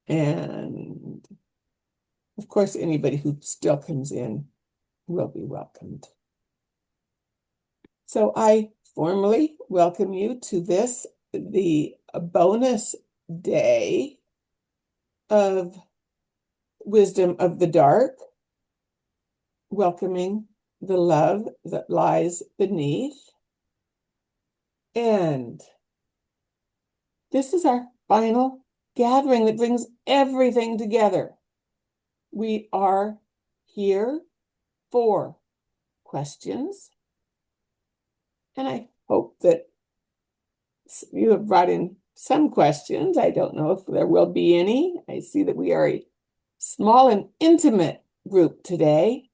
And of course, anybody who still comes in will be welcomed. So I formally welcome you to this, the bonus day of Wisdom of the Dark, welcoming the love that lies beneath. And this is our final gathering that brings everything together. We are here for questions. And I hope that you have brought in some questions. I don't know if there will be any. I see that we are a small and intimate group today.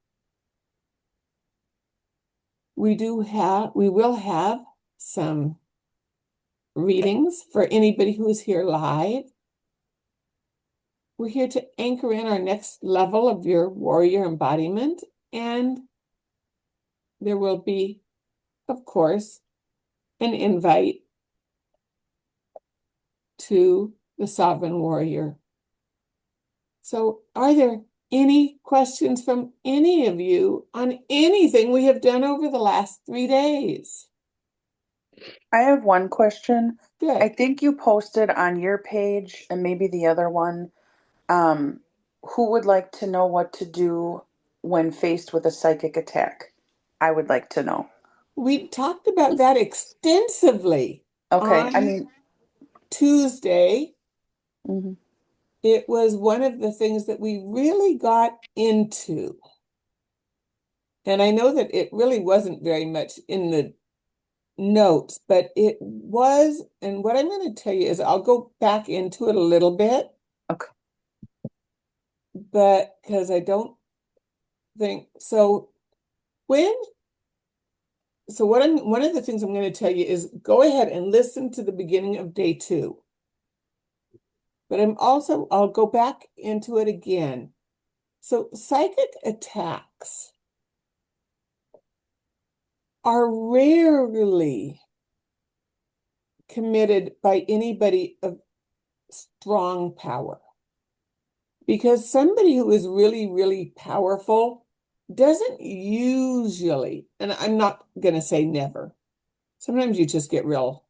We will have some readings for anybody who is here live. We're here to anchor in our next level of your warrior embodiment, and there will be, of course, an invite to the Sovereign Warrior. So are there any questions from any of you on anything we have done over the last 3 days? I have one question. Good. I think you posted on your page and maybe the other one, who would like to know what to do when faced with a psychic attack? I would like to know. We talked about that extensively Okay, I on mean, Tuesday. mhm. It was one of the things that we really got into. And I know that it really wasn't very much in the notes, but it was. And what I'm going to tell you is I'll go back into it a little bit, Okay. but because I don't think so. One of the things I'm going to tell you is go ahead and listen to the beginning of day 2. But I'll go back into it again. So psychic attacks are rarely committed by anybody of strong power. Because somebody who is really, really powerful doesn't usually, and I'm not going to say never, sometimes you just get real.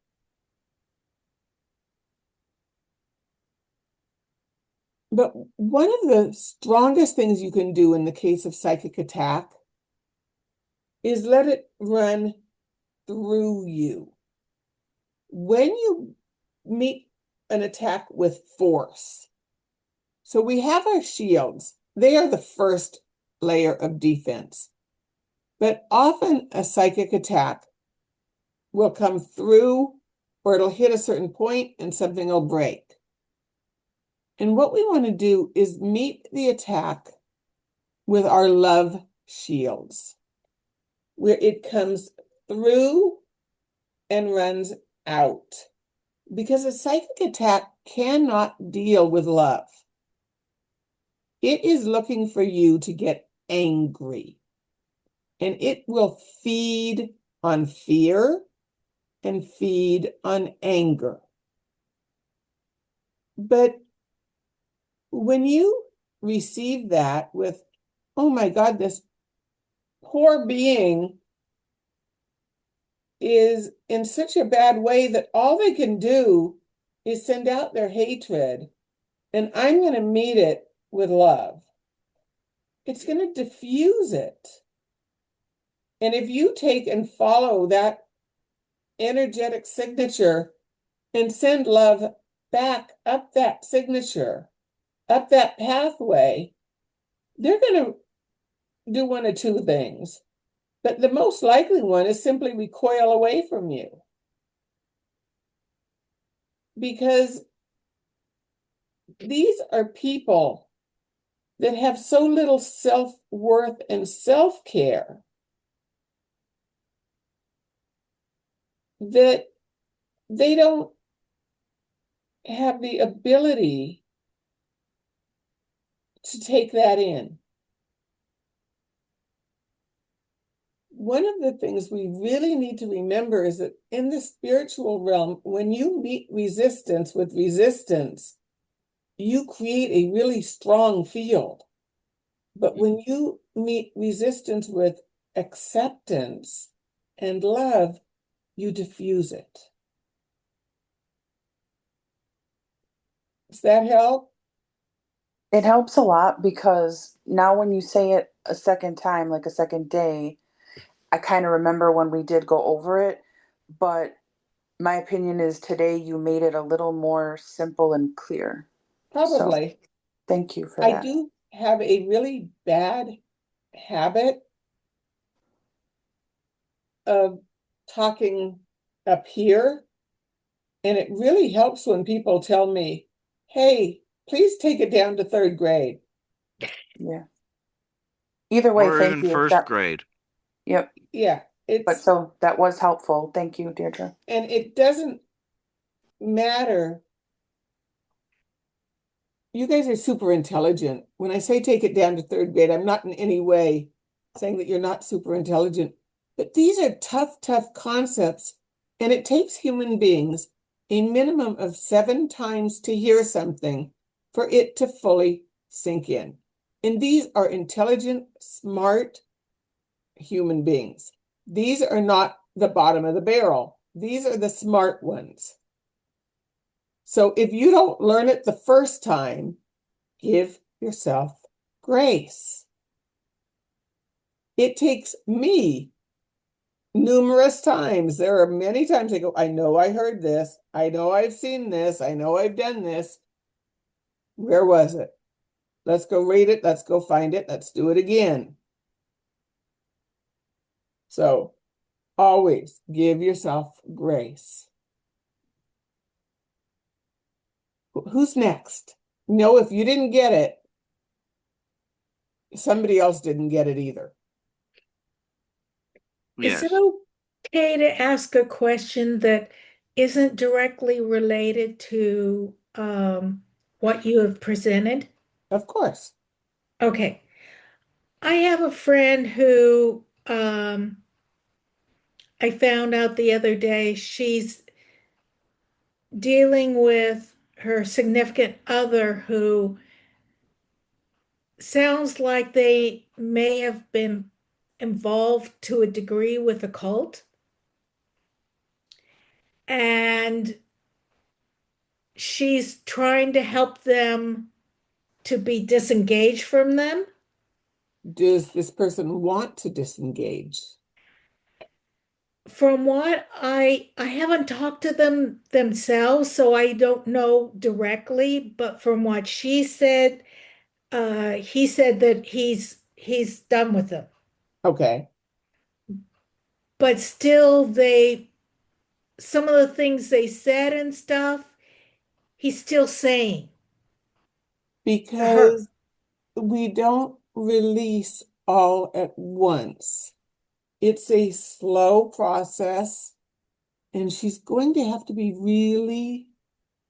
But one of the strongest things you can do in the case of psychic attack is let it run through you. When you meet an attack with force, so we have our shields. They are the first layer of defense. But often a psychic attack will come through, or it'll hit a certain point and something will break. And what we want to do is meet the attack with our love shields, where it comes through and runs out. Because a psychic attack cannot deal with love. It is looking for you to get angry. And it will feed on fear and feed on anger. But when you receive that with, oh my God, this poor being is in such a bad way that all they can do is send out their hatred, and I'm going to meet it with love. It's going to diffuse it. And if you take and follow that energetic signature and send love back up that signature, up that pathway, they're going to do one of two things. But the most likely one is simply recoil away from you. Because these are people that have so little self-worth and self-care that they don't have the ability to take that in. One of the things we really need to remember is that in the spiritual realm, when you meet resistance with resistance, you create a really strong field. But when you meet resistance with acceptance and love, you diffuse it. Does that help? It helps a lot because now when you say it a second time, like a second day, I kind of remember when we did go over it, but my opinion is today you made it a little more simple and clear. So Probably. thank you for I that. do have a really bad habit of talking up here, and it really helps when people tell me, hey, please take it down to third grade. Yeah. Either way, Or thank even you. first grade. Yep. Yeah, But so that was helpful. Thank you, Deirdre. and it doesn't matter. You guys are super intelligent. When I say take it down to third grade, I'm not in any way saying that you're not super intelligent, but these are tough, tough concepts, and it takes human beings a minimum of 7 times to hear something for it to fully sink in. And these are intelligent, smart human beings. These are not the bottom of the barrel. These are the smart ones. So if you don't learn it the first time, give yourself grace. It takes me numerous times. There are many times I go, I know I heard this. I know I've seen this. I know I've done this. Where was it? Let's go read it. Let's go find it. Let's do it again. So always give yourself grace. Who's next? No, if you didn't get it, somebody else didn't get it either. Is it Yes. okay to ask a question that isn't directly related to what you have presented? Of course. Okay. I have a friend who I found out the other day she's dealing with her significant other who sounds like they may have been involved to a degree with a cult. And she's trying to help them to be disengaged from them. Does this person want to disengage? From what I haven't talked to them themselves, so I don't know directly, but from what she said, he said that he's done with them. Okay. But still they some of the things they said and stuff, he's still saying to her. Because we don't release all at once. It's a slow process, and she's going to have to be really,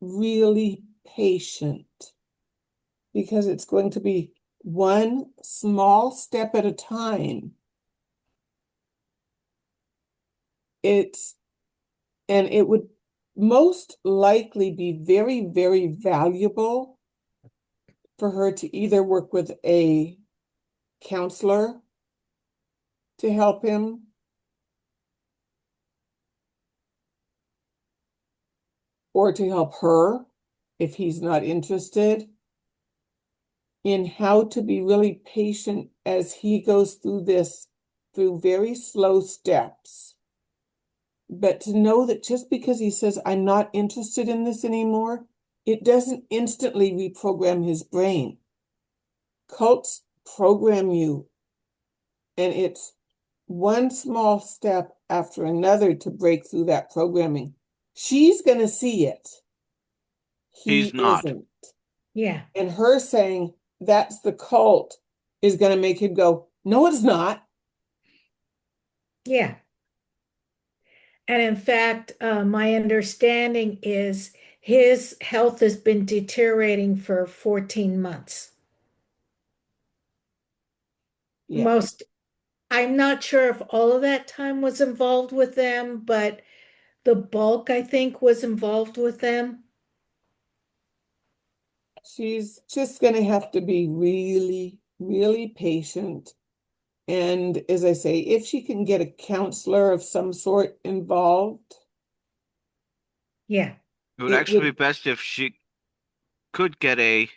really patient because it's going to be one small step at a time. It's, and it would most likely be very, very valuable for her to either work with a counselor to help him, or to help her if he's not interested, in how to be really patient as he goes through this through very slow steps. But to know that just because he says, I'm not interested in this anymore, it doesn't instantly reprogram his brain. Cults program you, and it's one small step after another to break through that programming. She's going to see it. He He's not. isn't. Yeah, And her saying that's the cult is going to make him go, no, it's not. yeah. And in fact, my understanding is his health has been deteriorating for 14 months. Yeah. Most, I'm not sure if all of that time was involved with them, but the bulk, I think, was involved with them. She's just going to have to be really, really patient. And as I say, if she can get a counselor of some sort involved, Yeah, It would it actually be would, best if she could get a.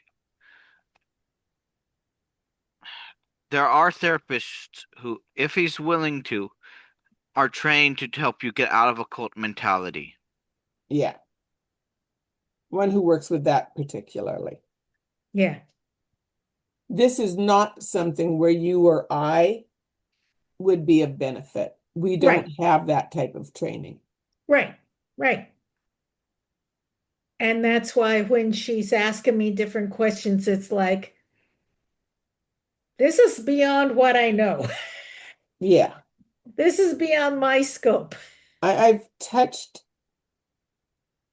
There are therapists who, if he's willing to, are trained to help you get out of a cult mentality. yeah, one who works with that particularly. yeah, This is not something where you or I would be of benefit. We right, don't have that type of training. right, right. And that's why when she's asking me different questions, it's like, this is beyond what I know. Yeah, This is beyond my scope. I've touched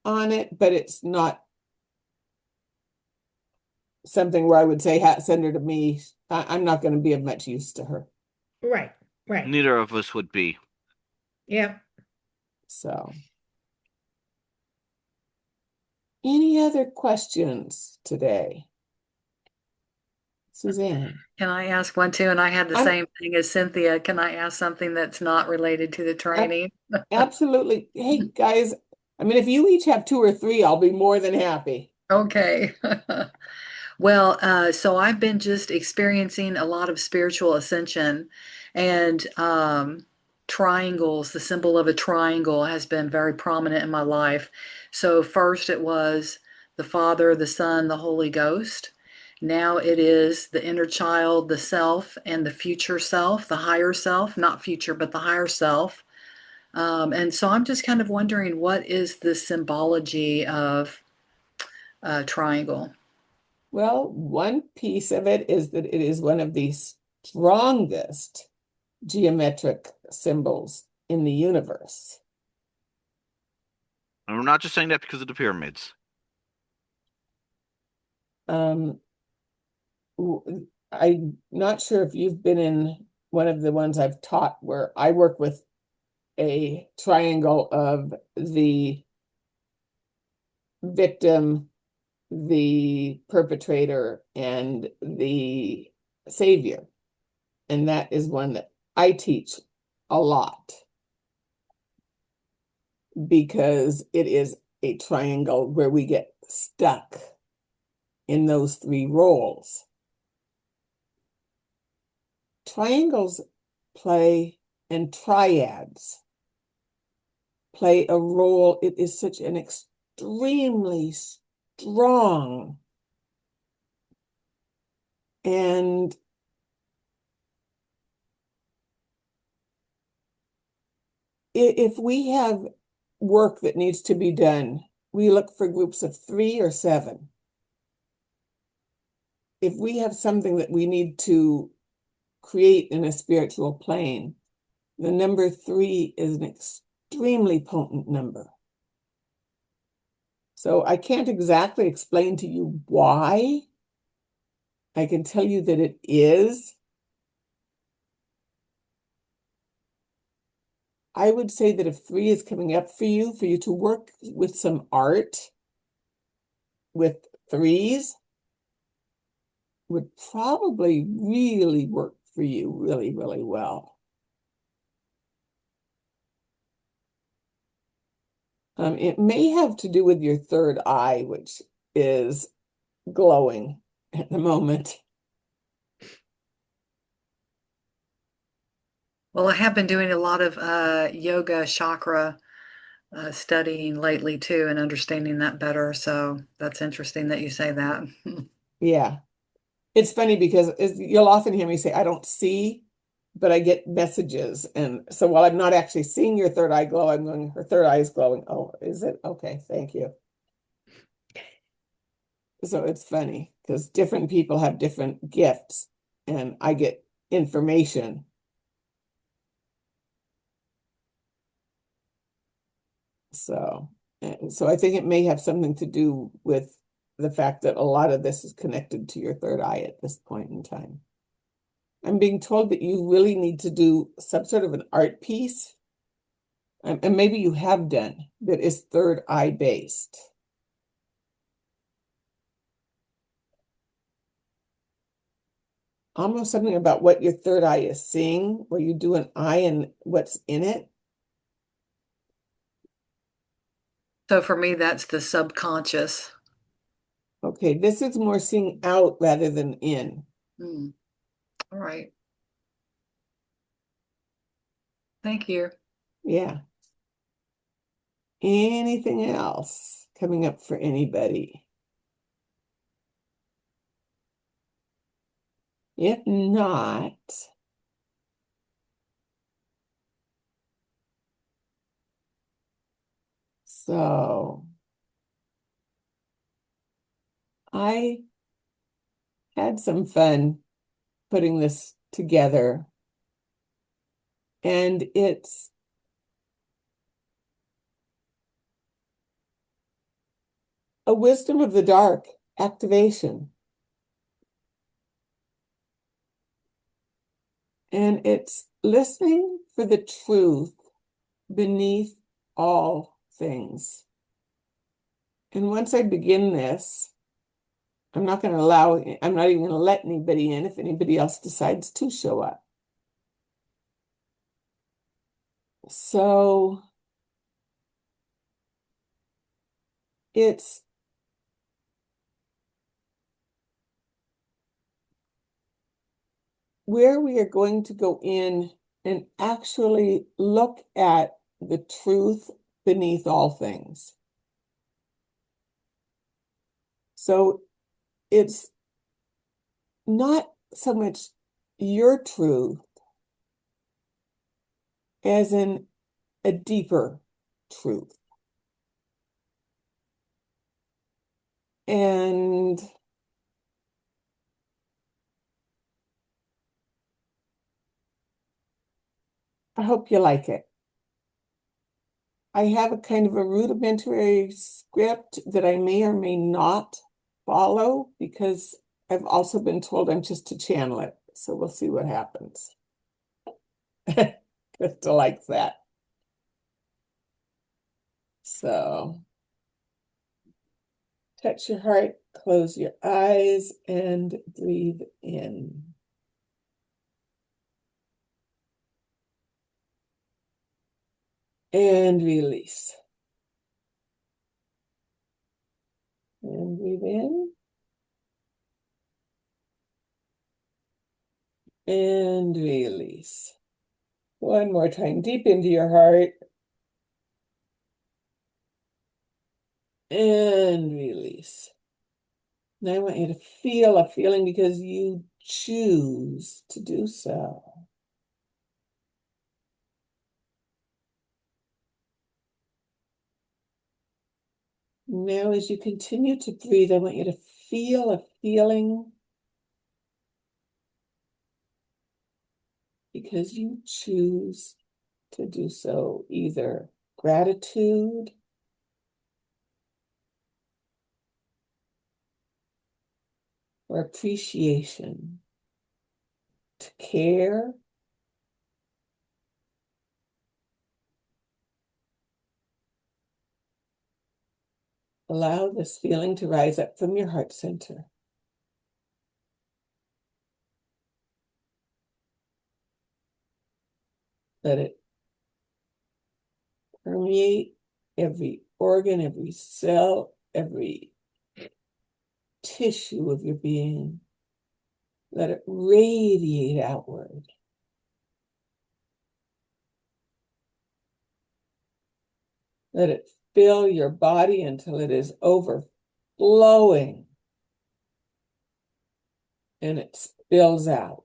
on it, but it's not something where I would say, send her to me. I'm not going to be of much use to her. Right, right. Neither of us would be. Yep. So, any other questions today? Suzanne, Can I ask one too? And I had the I'm same thing as Cynthia. Can I ask something that's not related to the ab- training? absolutely. Hey, guys, I mean, if you each have two or three, I'll be more than happy. Okay. Well, so I've been just experiencing a lot of spiritual ascension and triangles. The symbol of a triangle has been very prominent in my life. So first it was the Father, the Son, the Holy Ghost. Now it is the inner child, the self, and the future self, the higher self, not future, but the higher self. And so I'm just kind of wondering, what is the symbology of a triangle? Well, one piece of it is that it is one of the strongest geometric symbols in the universe. And we're not just saying that because of the pyramids. Um, I'm not sure if you've been in one of the ones I've taught where I work with a triangle of the victim, the perpetrator, and the savior. And that is one that I teach a lot because it is a triangle where we get stuck in those three roles. Triangles play and triads play a role. It is such an extremely strong and if we have work that needs to be done, we look for groups of 3 or 7. If we have something that we need to create in a spiritual plane, the number 3 is an extremely potent number. So I can't exactly explain to you why. I can tell you that it is. I would say that if 3 is coming up for you to work with some art with 3s would probably really work for you really, really well. It may have to do with your third eye, which is glowing at the moment. Well, I have been doing a lot of yoga chakra studying lately too and understanding that better. So that's interesting that you say that. Yeah. It's funny because you'll often hear me say, I don't see, but I get messages. And so while I'm not actually seeing your third eye glow, I'm going, her third eye is glowing. Oh, is it? Okay, thank you. So it's funny because different people have different gifts and I get information. So I think it may have something to do with the fact that a lot of this is connected to your third eye at this point in time. I'm being told that you really need to do some sort of an art piece, and maybe you have done, that is third eye based. almost something about what your third eye is seeing, where you do an eye and what's in it. So for me, that's the subconscious. Okay, this is more seeing out rather than in. Hmm. All right. Thank you. Yeah. Anything else coming up for anybody? If not, so I had some fun putting this together, and it's a wisdom of the dark activation. And it's listening for the truth beneath all things. And once I begin this, I'm not even going to let anybody in if anybody else decides to show up. So it's where we are going to go in and actually look at the truth beneath all things. So it's not so much your truth as in a deeper truth. And I hope you like it. I have a kind of a rudimentary script that I may or may not follow because I've also been told I'm just to channel it. So we'll see what happens. Krista likes that. So touch your heart, close your eyes, and breathe in. And release. And breathe in. And release. One more time, deep into your heart. And release. Now I want you to feel a feeling because you choose to do so. Now, as you continue to breathe, I want you to feel a feeling because you choose to do so, either gratitude, or appreciation, to care, allow this feeling to rise up from your heart center. Let it permeate every organ, every cell, every tissue of your being. Let it radiate outward. Let it fill your body until it is overflowing and it spills out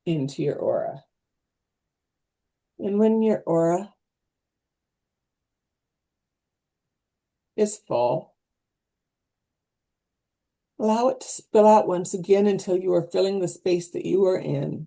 into your aura. And when your aura is full, allow it to spill out once again until you are filling the space that you are in.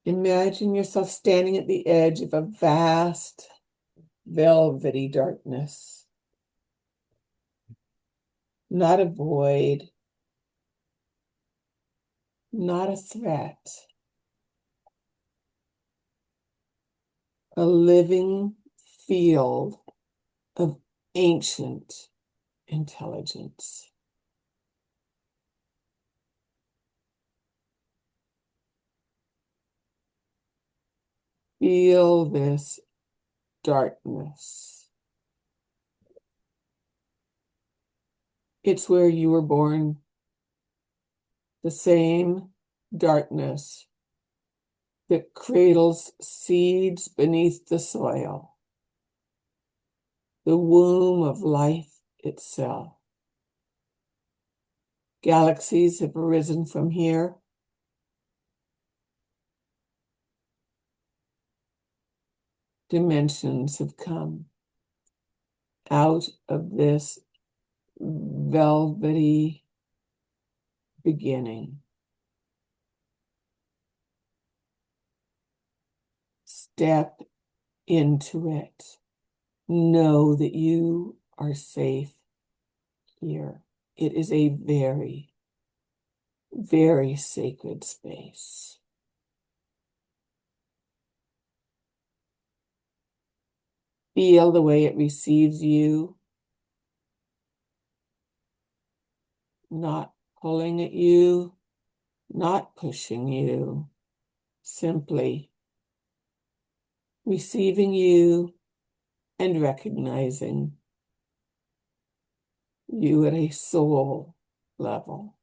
Imagine yourself standing at the edge of a vast, velvety darkness. Not a void, not a threat. A living field of ancient intelligence. Feel this darkness. It's where you were born. The same darkness that cradles seeds beneath the soil. The womb of life itself. Galaxies have arisen from here. Dimensions have come out of this velvety beginning. Step into it. Know that you are safe here. It is a very, very sacred space. Feel the way it receives you, not pulling at you, not pushing you, simply receiving you and recognizing you at a soul level.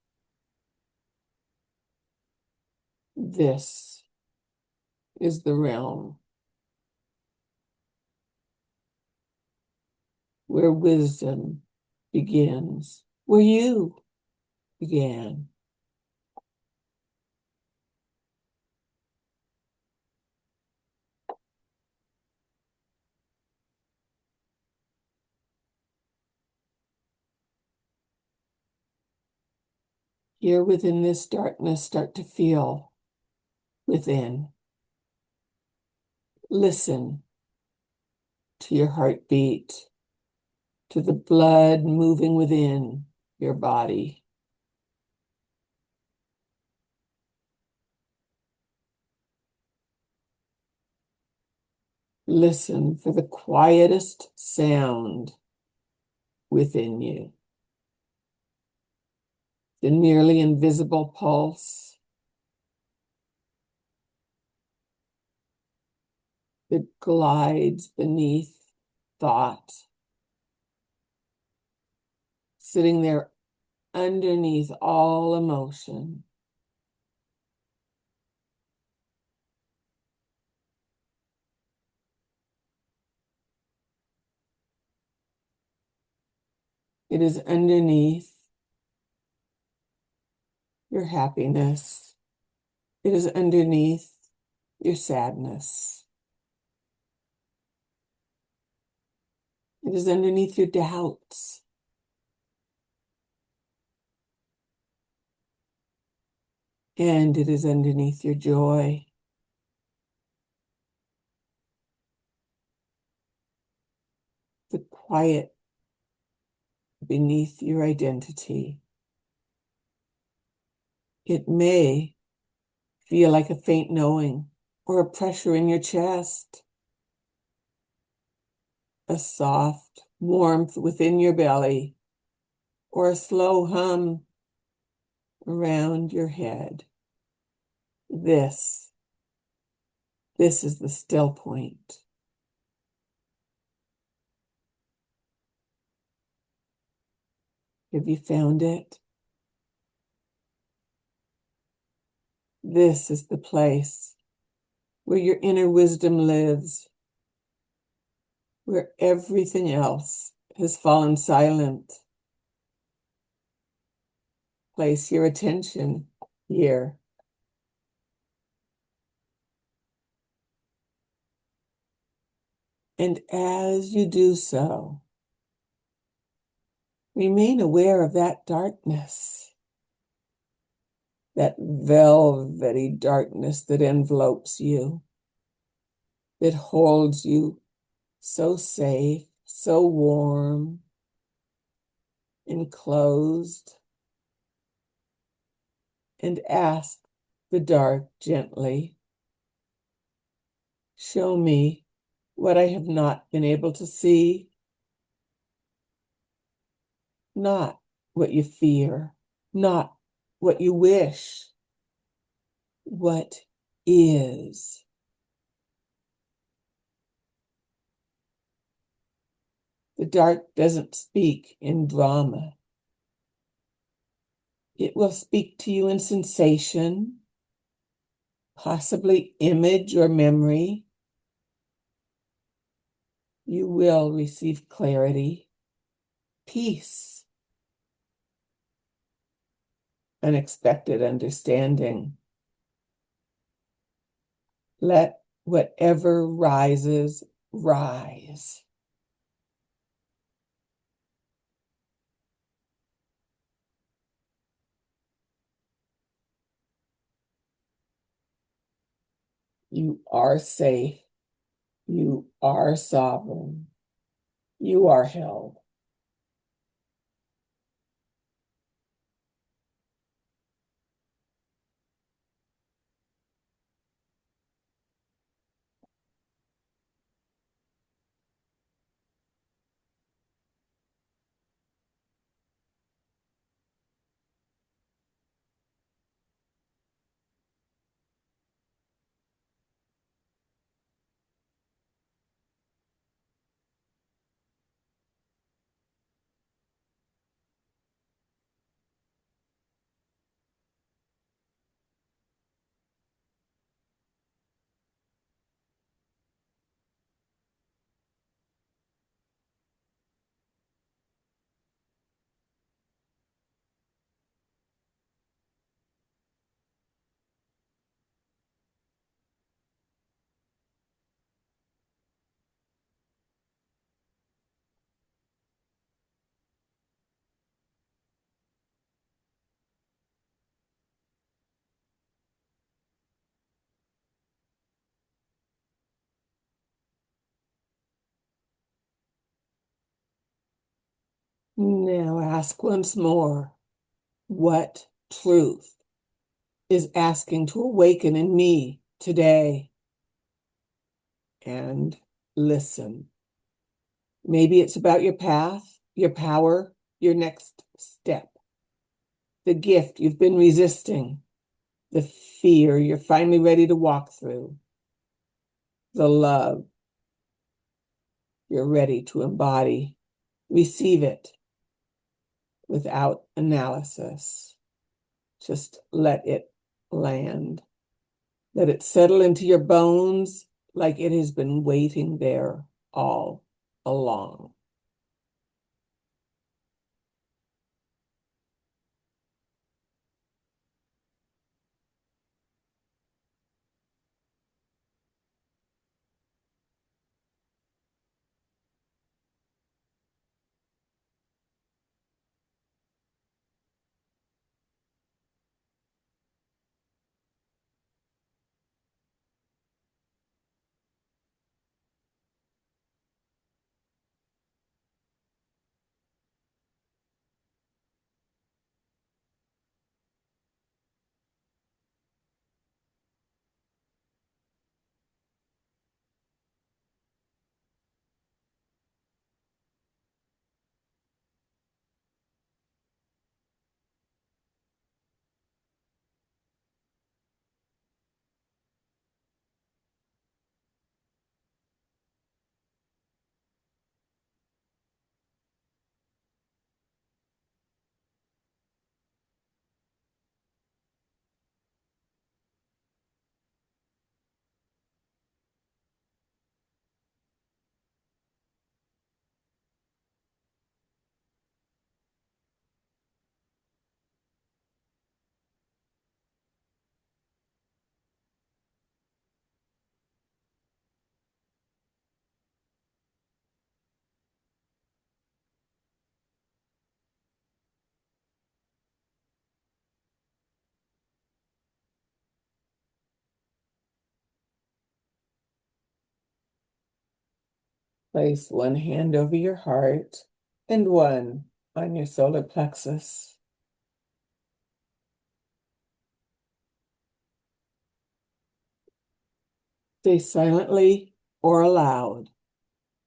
This is the realm where wisdom begins, where you began. Here within this darkness, start to feel within. Listen to your heartbeat, to the blood moving within your body. Listen for the quietest sound within you. The nearly invisible pulse that glides beneath thought, sitting there underneath all emotion. It is underneath your happiness. It is underneath your sadness. It is underneath your doubts. And it is underneath your joy. The quiet beneath your identity. It may feel like a faint knowing or a pressure in your chest, a soft warmth within your belly, or a slow hum around your head. This is the still point. Have you found it? This is the place where your inner wisdom lives, where everything else has fallen silent. Place your attention here. And as you do so, remain aware of that darkness, that velvety darkness that envelopes you, that holds you so safe, so warm, enclosed, and ask the dark gently, show me what I have not been able to see, not what you fear, not what you wish, what is. The dark doesn't speak in drama. It will speak to you in sensation, possibly image or memory. You will receive clarity, peace, unexpected understanding. Let whatever rises, rise. You are safe. You are sovereign. You are held. Now ask once more, what truth is asking to awaken in me today? And listen. Maybe it's about your path, your power, your next step, the gift you've been resisting, the fear you're finally ready to walk through, the love you're ready to embody. Receive it without analysis. Just let it land. Let it settle into your bones like it has been waiting there all along. Place one hand over your heart and one on your solar plexus. Say silently or aloud,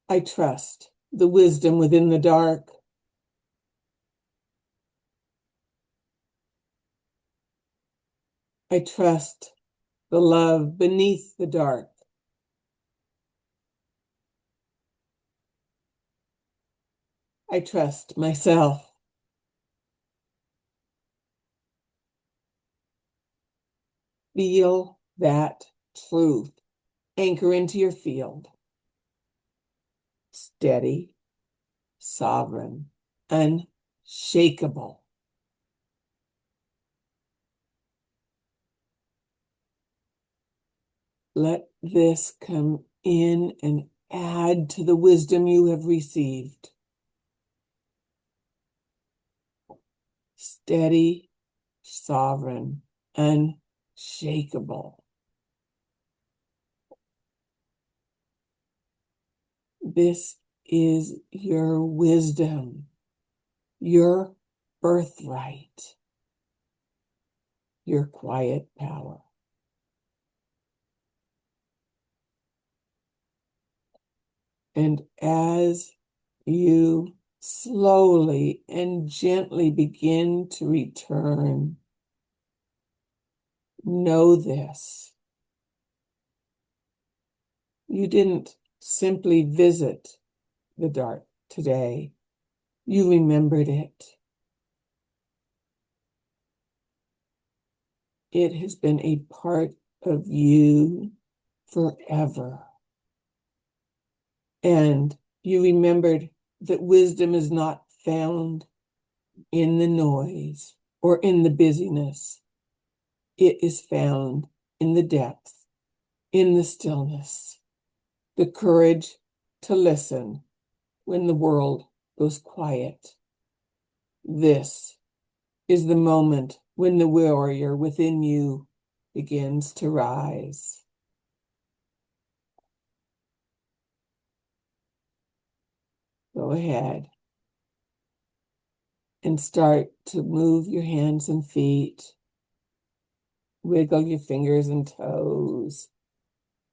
I trust the wisdom within the dark. I trust the love beneath the dark. I trust myself. Feel that truth. Anchor into your field. Steady, sovereign, unshakable. Let this come in and add to the wisdom you have received. Steady, sovereign, unshakable. This is your wisdom, your birthright, your quiet power. And as you slowly and gently begin to return, know this. You didn't simply visit the dark today. You remembered it. It has been a part of you forever. And you remembered that wisdom is not found in the noise or in the busyness. It is found in the depth, in the stillness, the courage to listen when the world goes quiet. This is the moment when the warrior within you begins to rise. Go ahead and start to move your hands and feet. Wiggle your fingers and toes.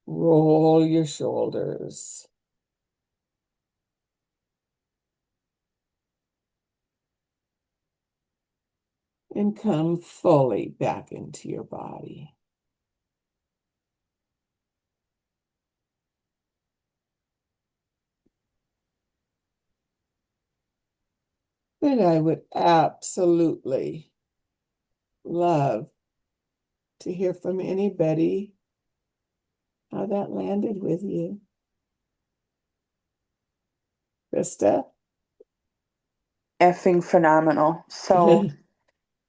Roll your shoulders. And come fully back into your body. And I would absolutely love to hear from anybody how that landed with you. Krista? Effing phenomenal. So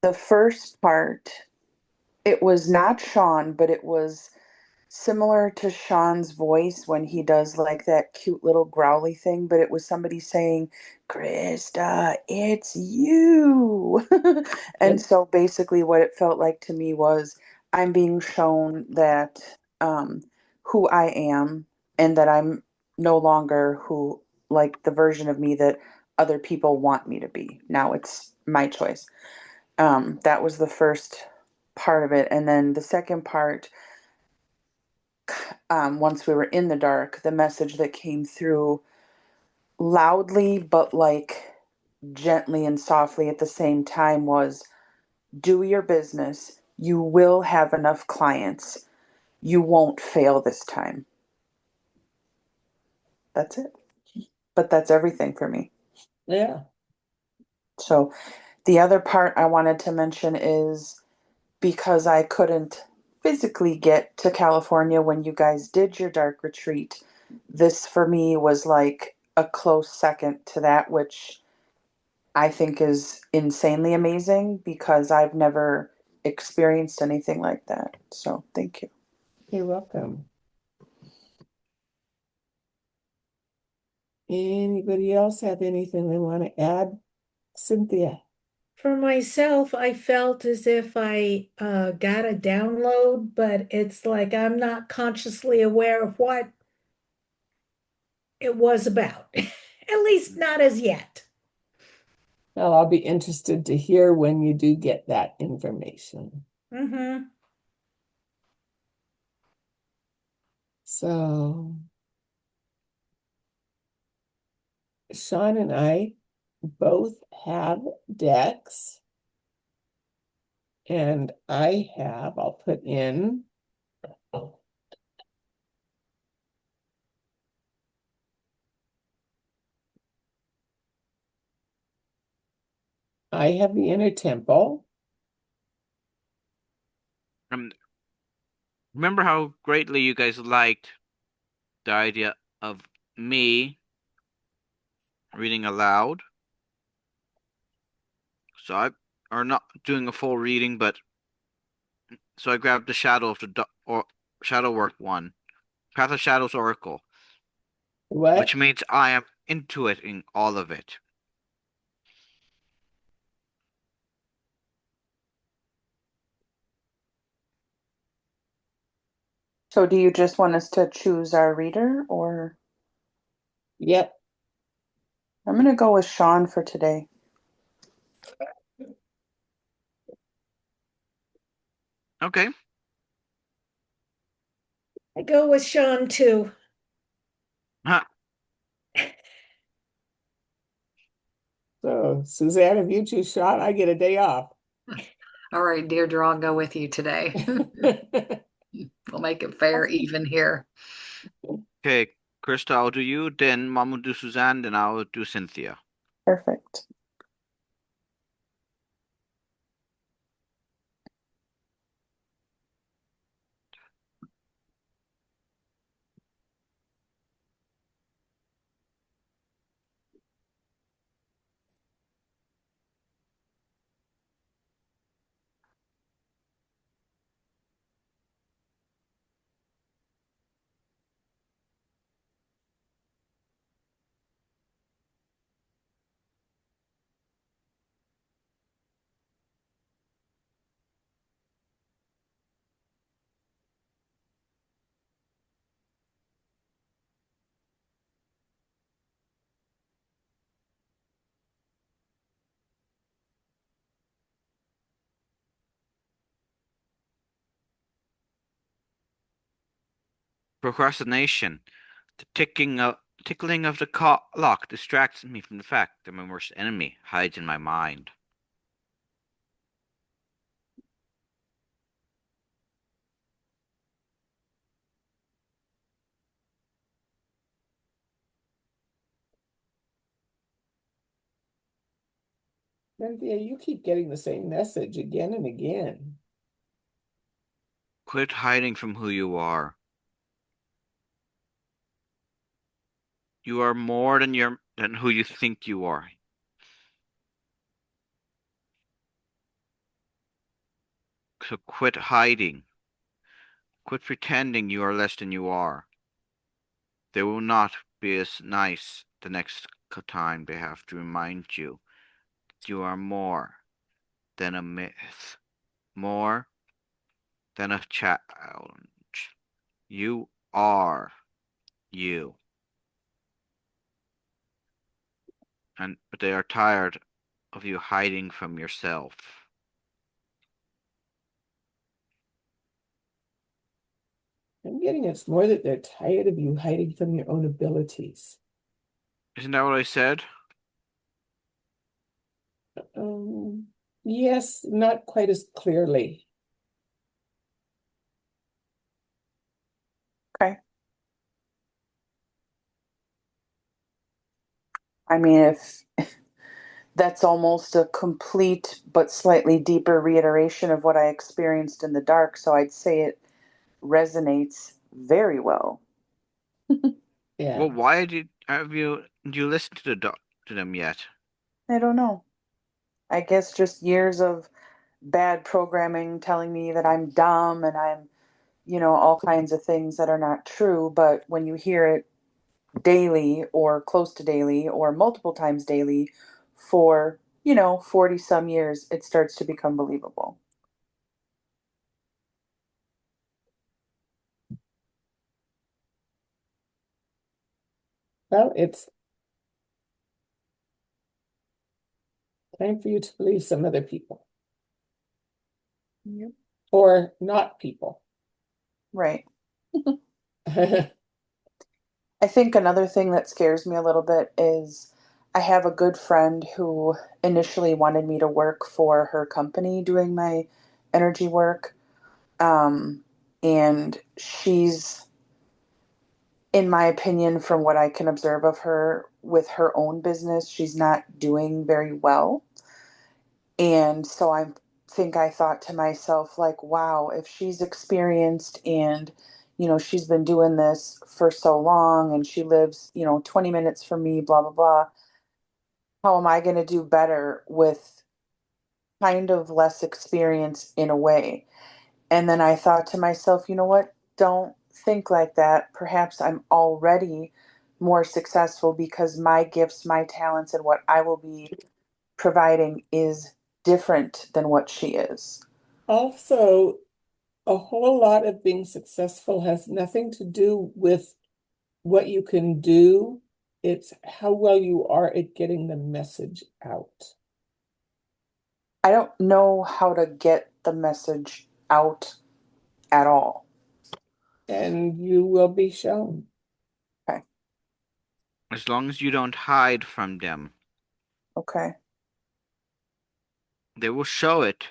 the first part, it was not Sean, but it was similar to Sean's voice when he does like that cute little growly thing, but it was somebody saying, Krista, it's you. And so basically what it felt like to me was I'm being shown that who I am and that I'm no longer who like the version of me that other people want me to be. Now it's my choice. That was the first part of it. And then the second part, once we were in the dark, the message that came through loudly, but like gently and softly at the same time was do your business. You will have enough clients. You won't fail this time. That's it. But that's everything for me. Yeah. So the other part I wanted to mention is because I couldn't physically get to California when you guys did your dark retreat, this for me was like a close second to that, which I think is insanely amazing because I've never experienced anything like that. So thank you. You're welcome. Anybody else have anything they want to add? Cynthia? For myself, I felt as if I got a download, but it's like I'm not consciously aware of what it was about, at least not as yet. Well, I'll be interested to hear when you do get that information. Mm-hmm. So Sean and I both have decks. And I'll put in I have the inner temple. Remember how greatly you guys liked the idea of me reading aloud? So or not doing a full reading, but so I grabbed the Shadow of the or Shadow Work one, Path of Shadows Oracle, which What? means I am intuiting all of it. So do you just want us to choose our reader, or Yep. I'm going to go with Sean for today. Okay. I go with Sean too. Huh. So Suzanne, if you choose Sean, I get a day off. All right, Deirdre, I'll go with you today. We'll make it fair, even here. Okay, Krista, I'll do you, then Mom will do Suzanne, then I'll do Cynthia. Perfect. Procrastination. The tickling of the clock distracts me from the fact that my worst enemy hides in my mind. Cynthia, you keep getting the same message again and again. Quit hiding from who you are. You are more than who you think you are. So quit hiding. Quit pretending you are less than you are. They will not be as nice the next time they have to remind you that you are more than a myth, more than a challenge. You are you. But they are tired of you hiding from yourself. I'm getting it's more that they're tired of you hiding from your own abilities. Isn't that what I said? Yes, not quite as clearly. Okay. I mean, if that's almost a complete but slightly deeper reiteration of what I experienced in the dark, so I'd say it resonates very well. Yeah. Well, why did you listen to to them yet? I don't know. I guess just years of bad programming telling me that I'm dumb and I'm, all kinds of things that are not true. But when you hear it daily or close to daily or multiple times daily for, 40 some years, it starts to become believable. Well, it's time for you to believe some other people. Yep. Or not people. Right. I think another thing that scares me a little bit is I have a good friend who initially wanted me to work for her company doing my energy work. Um, and she's, in my opinion, from what I can observe of her with her own business, she's not doing very well. And so I thought to myself, like, wow, if she's experienced and, she's been doing this for so long and she lives, 20 minutes from me, blah, blah, blah. How am I going to do better with kind of less experience in a way? And then I thought to myself, you know what? Don't think like that. Perhaps I'm already more successful because my gifts, my talents, and what I will be providing is different than what she is. Also, a whole lot of being successful has nothing to do with what you can do. It's how well you are at getting the message out. I don't know how to get the message out at all. And you will be shown. Okay. As long as you don't hide from them, Okay. they will show it,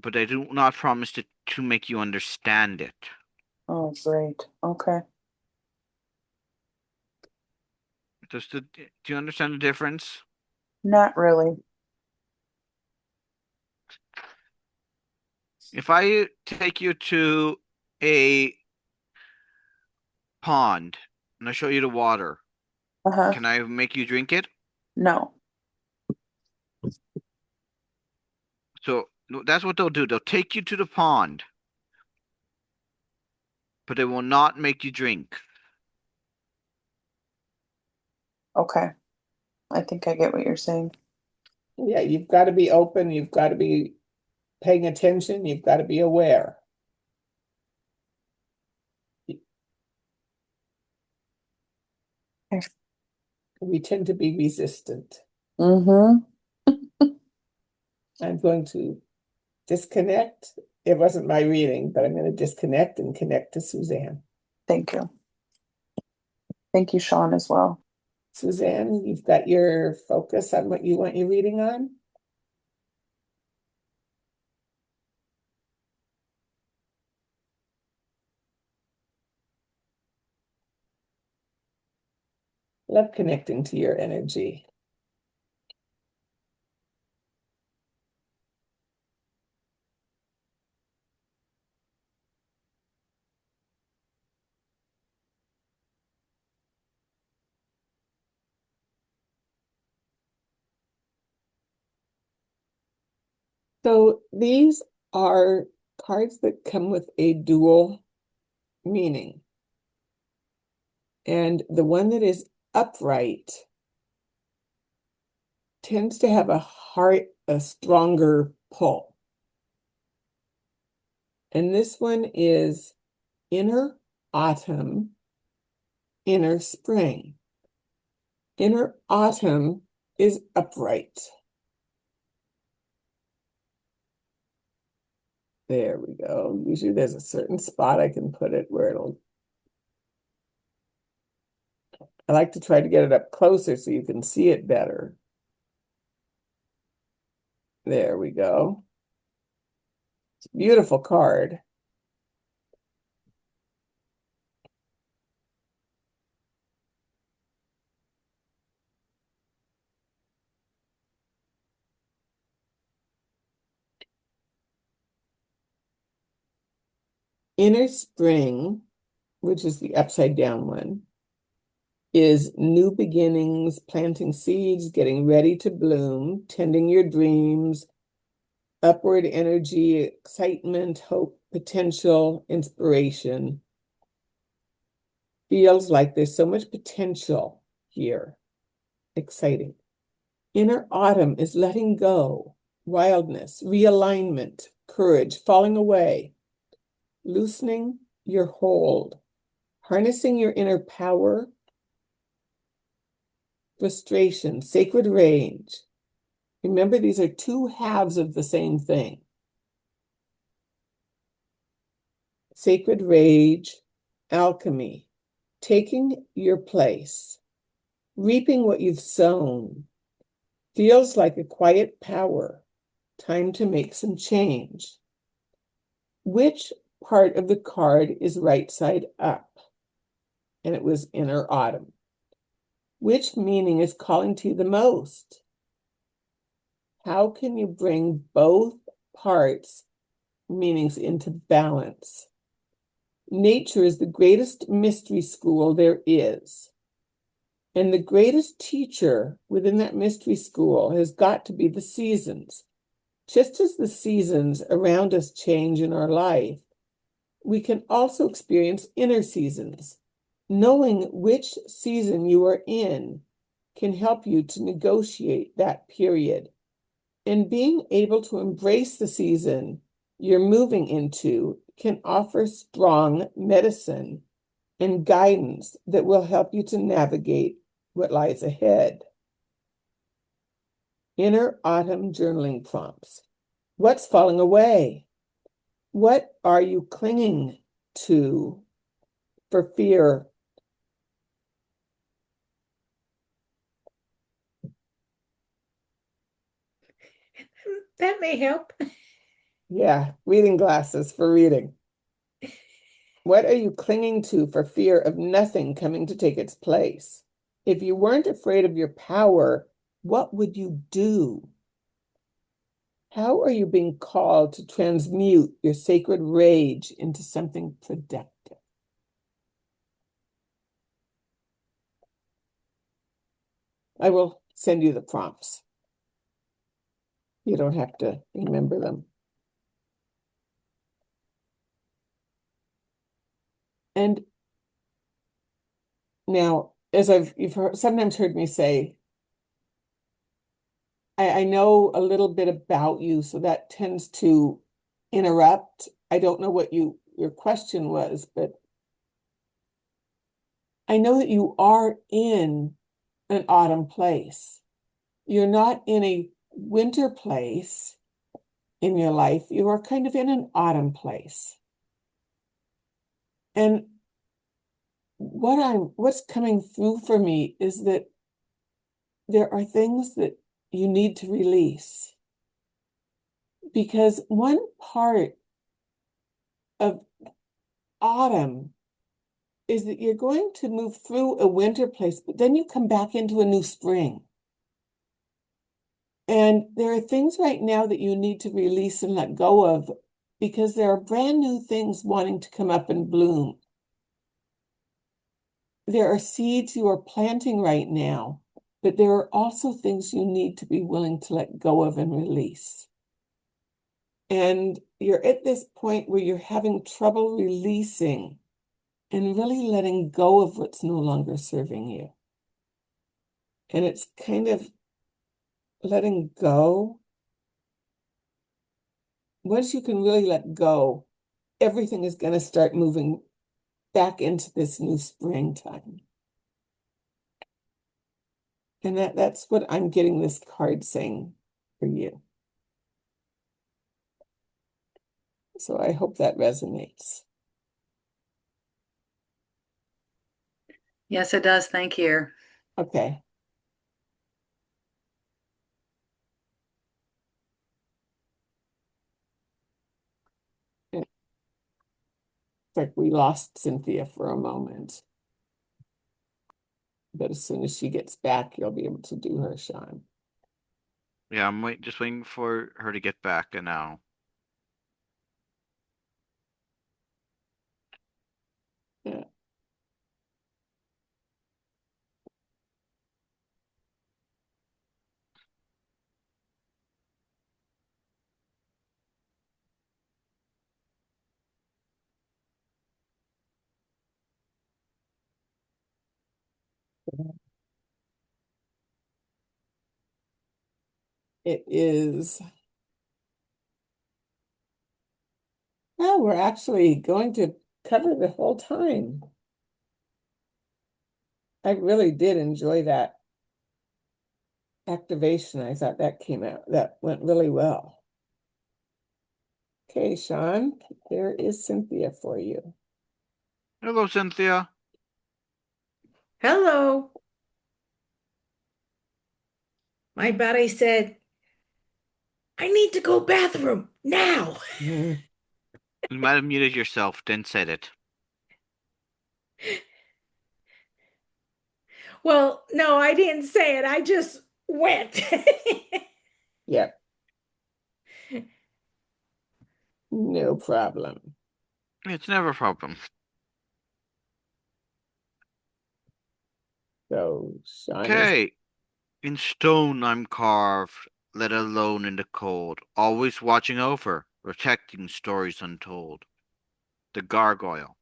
but they do not promise to make you understand it. Oh, great. Okay. Do you understand the difference? Not really. If I take you to a pond and I show you the water, Uh-huh. can I make you drink it? No. So that's what they'll do. They'll take you to the pond, but they will not make you drink. Okay. I think I get what you're saying. Yeah, you've got to be open. You've got to be paying attention. You've got to be aware. Okay. We tend to be resistant. Mm-hmm. I'm going to disconnect. It wasn't my reading, but I'm going to disconnect and connect to Suzanne. Thank you. Thank you, Sean, as well. Suzanne, you've got your focus on what you want your reading on? Love connecting to your energy. So these are cards that come with a dual meaning. And the one that is upright tends to have a stronger pull. And this one is inner autumn, inner spring. Inner autumn is upright. There we go. Usually there's a certain spot I can put it where I like to try to get it up closer so you can see it better. There we go. It's a beautiful card. Inner spring, which is the upside down one, is new beginnings, planting seeds, getting ready to bloom, tending your dreams, upward energy, excitement, hope, potential, inspiration. Feels like there's so much potential here. Exciting. Inner autumn is letting go, wildness, realignment, courage, falling away, loosening your hold, harnessing your inner power, frustration, sacred rage. Remember, these are two halves of the same thing. Sacred rage, alchemy, taking your place, reaping what you've sown. Feels like a quiet power. Time to make some change. Which part of the card is right side up? And it was inner autumn. Which meaning is calling to you the most? How can you bring both parts meanings into balance? Nature is the greatest mystery school there is. And the greatest teacher within that mystery school has got to be the seasons. Just as the seasons around us change in our life, we can also experience inner seasons. Knowing which season you are in can help you to negotiate that period. And being able to embrace the season you're moving into can offer strong medicine and guidance that will help you to navigate what lies ahead. Inner autumn journaling prompts. What's falling away? What are you clinging to for fear? That may help. Yeah, reading glasses for reading. What are you clinging to for fear of nothing coming to take its place? If you weren't afraid of your power, what would you do? How are you being called to transmute your sacred rage into something productive? I will send you the prompts. You don't have to remember them. And now, as you've sometimes heard me say, I know a little bit about you, so that tends to interrupt. I don't know what your question was, but I know that you are in an autumn place. You're not in a winter place in your life. You are kind of in an autumn place. And what's coming through for me is that there are things that you need to release. Because one part of autumn is that you're going to move through a winter place, but then you come back into a new spring. And there are things right now that you need to release and let go of because there are brand new things wanting to come up and bloom. There are seeds you are planting right now, but there are also things you need to be willing to let go of and release. And you're at this point where you're having trouble releasing and really letting go of what's no longer serving you. And it's kind of letting go. Once you can really let go, everything is going to start moving back into this new springtime. And that's what I'm getting this card saying for you. So I hope that resonates. Yes, it does. Thank you. Okay. It's like we lost Cynthia for a moment. But as soon as she gets back, you'll be able to do her, Sean. Yeah, I'm just waiting for her to get back and now. Yeah. It is. Oh, we're actually going to cover the whole time. I really did enjoy that activation. I thought that went really well. Okay, Sean, there is Cynthia for you. Hello, Cynthia. Hello. My body said, I need to go bathroom now. Mhm. You might have muted yourself, then said it. Well, no, I didn't say it. I just went. Yep. No problem. It's never a problem. So Sean is Okay. In stone I'm carved, let alone in the cold, always watching over, protecting stories untold. The gargoyle.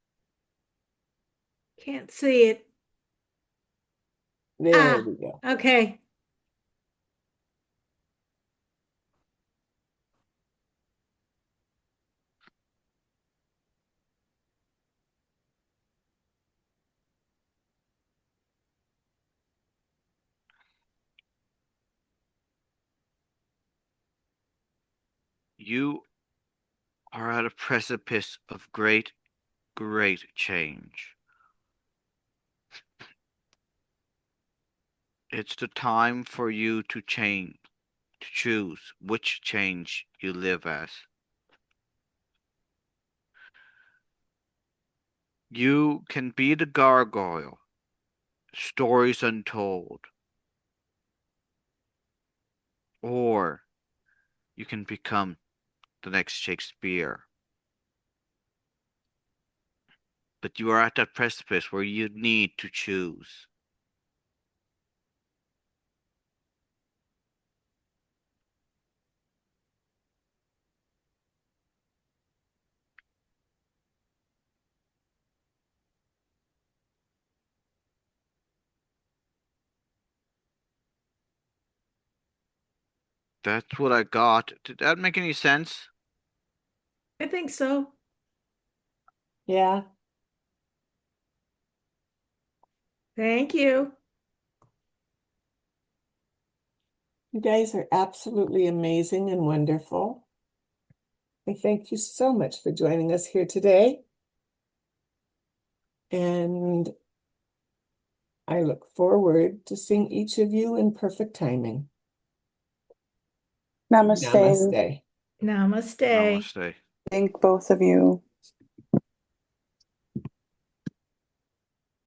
Can't see it. there we go. Okay. You are at a precipice of great, great change. It's the time for you to change, to choose which change you live as. You can be the gargoyle, stories untold, or you can become the next Shakespeare. But you are at that precipice where you need to choose. That's what I got. Did that make any sense? I think so. Yeah. Thank you. You guys are absolutely amazing and wonderful. I thank you so much for joining us here today. And I look forward to seeing each of you in perfect timing. Namaste. Namaste. Namaste. Namaste. Thank both of you.